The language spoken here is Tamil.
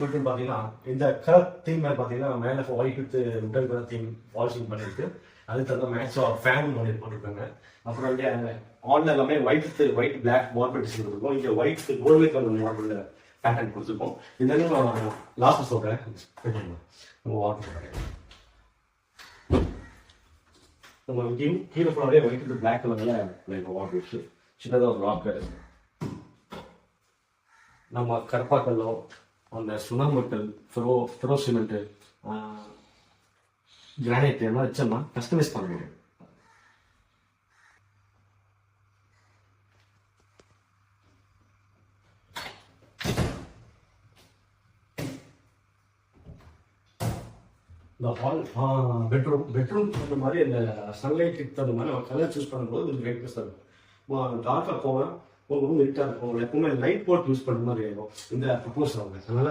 பார்த்தீங்கன்னா இந்த கலர் தீம் மேலே பார்த்தீங்கன்னா மேலே ஒயிட் வித் உடன் கலர் தீம் வாஷிங் பண்ணியிருக்கு. அதுக்கு தகுந்த மேட்ச் ஃபேன் ஒன்று போட்டிருக்காங்க. அப்புறம் வந்து ஆன்ல எல்லாமே ஒயிட் பிளாக் மார்பிள் டிசைன் கொடுத்துருக்கோம். இங்கே white gold colour marble pattern கொடுத்துருக்கோம். இதெல்லாம் லாஸ்ட் சொல்கிறேன். நம்ம வாட்டர் போடுறேன். நம்ம இங்கேயும் கீழே ஃபுல்லாகவே ஒயிட் வித் பிளாக் கலரில் வாட்டர் சின்னதாக ஒரு ராக்கு. நம்ம கற்பாக்கல்லோ அந்த சுண்ணாம்புக்கல் ஃபெரோ சிமெண்ட்டு கிரானைட் எல்லாம் வச்சோம்னா கஸ்டமைஸ் பண்ண முடியும். இந்த ஹால் பெட்ரூம் தகுந்த மாதிரி அந்த சன்லைட்டுக்கு தகுந்த மாதிரி நம்ம கலர் சூஸ் பண்ணும்போது கொஞ்சம் வெயிட்லெஸ்ஸாக இருக்கும். டார்க்காக போவேன், ஒரு ரூம் இருட்டாக இருக்கும். எப்பவுமே லைட் போர்ட் யூஸ் பண்ணுற மாதிரி இருக்கும் இந்த ப்ரப்போஸ் ஆகுங்க. அதனால